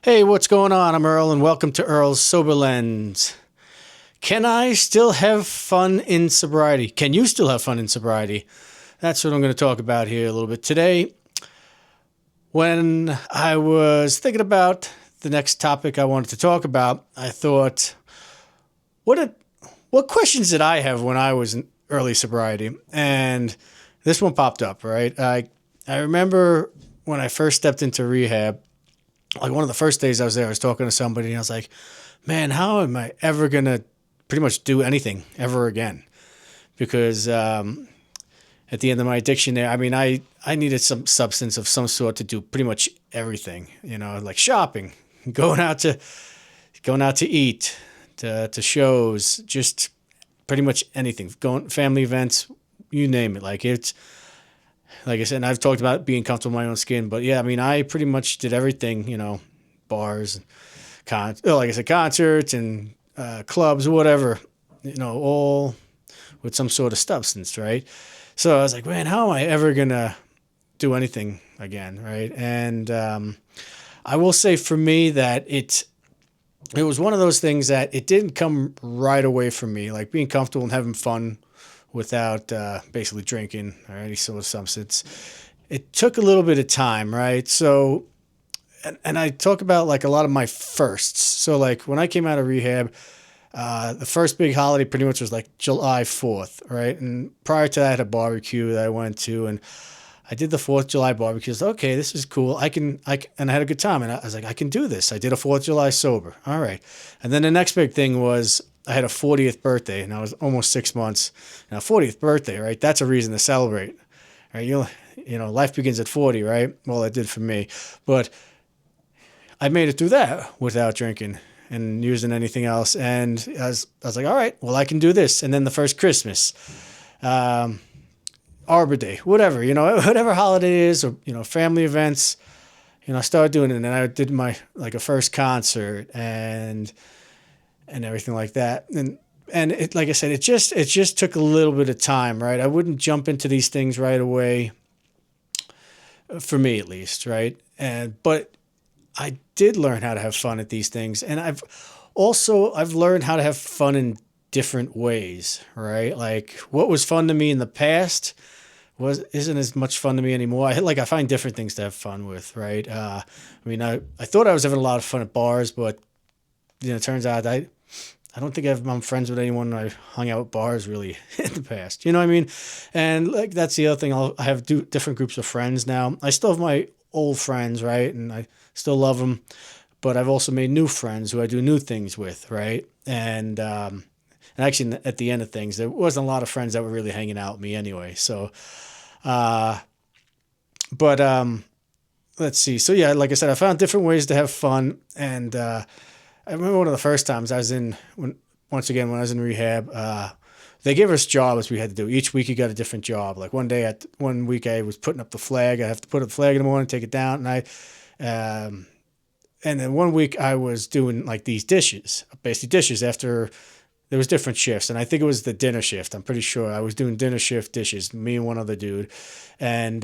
Hey, what's going on? I'm Earl, and welcome to Earl's Sober Lens. Can I still have fun in sobriety? Can you still have fun in sobriety? That's what I'm going to talk about here a little bit today. When I was thinking about the next topic I wanted to talk about, I thought, what did, what questions did I have when I was in early sobriety? And this one popped up, right? I remember when I first stepped into rehab, like one of the first days I was there, I was talking to somebody and I was like, man, how am I ever going to pretty much do anything ever again? Because at the end of my addiction there, I needed some substance of some sort to do pretty much everything, like shopping, going out to going out to eat, to shows, just pretty much anything, going family events, you name it. Like I said, and I've talked about being comfortable in my own skin, but yeah, I pretty much did everything, bars, like I said, concerts and clubs, whatever, all with some sort of substance, right? So I was like, man, how am I ever gonna do anything again, right? And I will say for me that it was one of those things that it didn't come right away for me, like being comfortable and having fun without basically drinking or any sort of substance. It took a little bit of time, right? So, and I talk about like a lot of my firsts. So, like when I came out of rehab, the first big holiday pretty much was like July 4th, right? And prior to that, I had a barbecue that I went to, and I did the 4th of July barbecue. I was like, okay, this is cool. And I had a good time. And I was like, I can do this. I did a 4th of July sober. All right. And then the next big thing was I had a 40th birthday, and I was almost 6 months. And a 40th birthday, right? That's a reason to celebrate, right? Life begins at 40, right? Well, it did for me. But I made it through that without drinking and using anything else. And I was like, all right, well, I can do this. And then the first Christmas, Arbor Day, whatever, whatever holiday it is, or, family events, I started doing it. And then I did my, like a first concert and everything like that. And it, like I said, it just took a little bit of time, right? I wouldn't jump into these things right away, for me at least, right? But I did learn how to have fun at these things, and I've learned how to have fun in different ways, right? Like what was fun to me in the past isn't as much fun to me anymore. I find different things to have fun with, right? I thought I was having a lot of fun at bars, but it turns out I don't think I'm friends with anyone I hung out at bars really in the past. You know what I mean? And like that's the other thing. I have different groups of friends now. I still have my old friends, right? And I still love them, but I've also made new friends who I do new things with, right? And actually, at the end of things, there wasn't a lot of friends that were really hanging out with me anyway. So, uh, but let's see. So yeah, like I said, I found different ways to have fun, and I remember one of the first times when I was in rehab, they gave us jobs we had to do. Each week you got a different job. Like one week I was putting up the flag. I have to put up the flag in the morning, take it down, and then one week I was doing like these dishes, basically dishes after there was different shifts. And I think it was the dinner shift. I'm pretty sure I was doing dinner shift dishes, me and one other dude. And,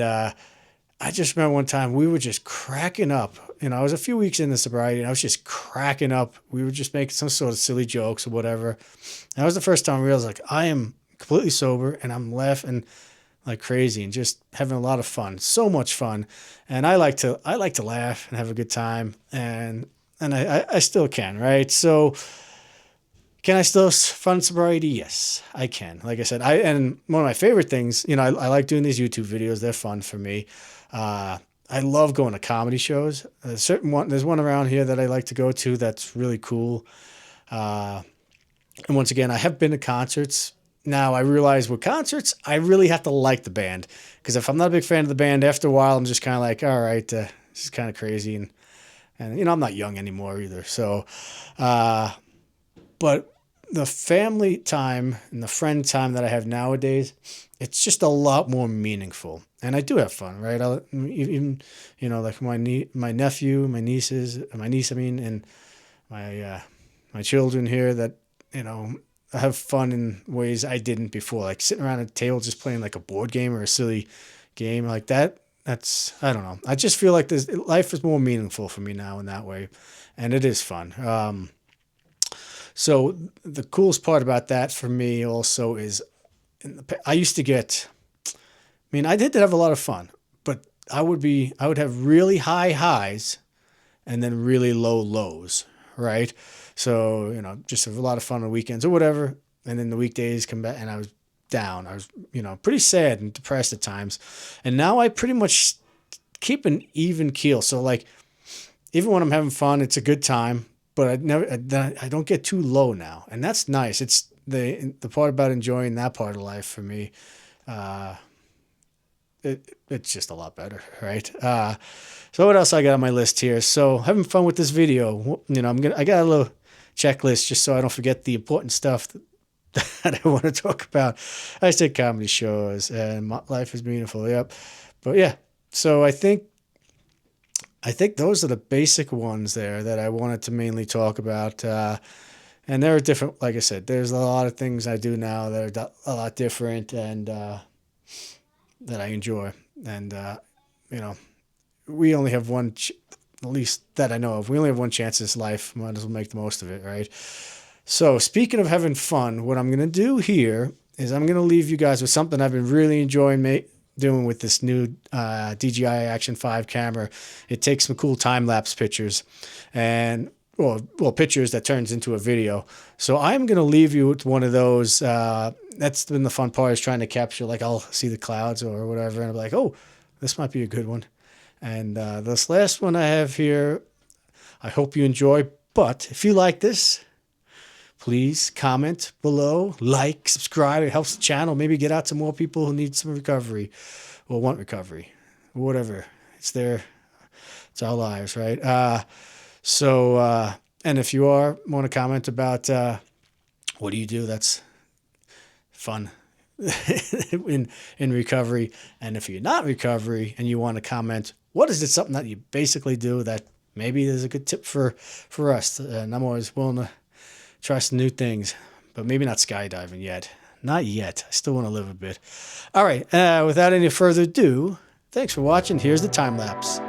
I just remember one time we were just cracking up. I was a few weeks into sobriety and I was just cracking up. We were just making some sort of silly jokes or whatever. And that was the first time I realized like I am completely sober and I'm laughing like crazy and just having a lot of fun. So much fun. And I like to laugh and have a good time, and I still can, right? So can I still fund sobriety? Yes, I can. Like I said, and one of my favorite things, I like doing these YouTube videos. They're fun for me. I love going to comedy shows. There's one around here that I like to go to that's really cool. And once again, I have been to concerts. Now I realize with concerts, I really have to like the band, because if I'm not a big fan of the band, after a while, I'm just kind of like, all right, this is kind of crazy, and I'm not young anymore either. So, but the family time and the friend time that I have nowadays, it's just a lot more meaningful, and I do have fun, right? Even like my nephew, my nieces, my niece, and my children here that I have fun in ways I didn't before, like sitting around a table just playing like a board game or a silly game like that. I don't know. I just feel like this life is more meaningful for me now in that way, and it is fun. So the coolest part about that for me also is I used to get. I mean, I did have a lot of fun, but I would have really high highs and then really low lows, right? So, just have a lot of fun on weekends or whatever. And then the weekdays come back and I was down. I was, pretty sad and depressed at times. And now I pretty much keep an even keel. So like, even when I'm having fun, it's a good time, but I don't get too low now. And that's nice. It's the part about enjoying that part of life for me. It's just a lot better, right? So what else I got on my list here? So having fun with this video. I got a little checklist just so I don't forget the important stuff that I want to talk about. I said comedy shows and my life is meaningful. Yep, but yeah. So I think those are the basic ones there that I wanted to mainly talk about. And there are different, like I said, there's a lot of things I do now that are a lot different and that I enjoy. And we only have one, at least that I know of, we only have one chance in this life. Might as well make the most of it, right? So speaking of having fun, what I'm going to do here is I'm going to leave you guys with something I've been really enjoying doing with this new DJI Action 5 camera. It takes some cool time-lapse pictures and pictures that turns into a video. So I'm going to leave you with one of those. That's been the fun part, is trying to capture, like I'll see the clouds or whatever and I'll be like, oh, this might be a good one. And this last one I have here, I hope you enjoy. But if you like this, please comment below, like, subscribe. It helps the channel. Maybe get out to more people who need some recovery or want recovery or whatever. It's our lives, right? And if you want to comment about what do you do that's fun in recovery, and if you're not in recovery and you want to comment, what is it, something that you basically do that maybe is a good tip for us? And I'm always willing to try some new things, but maybe not skydiving yet. Not yet. I still want to live a bit. All right. Without any further ado, thanks for watching. Here's the time lapse.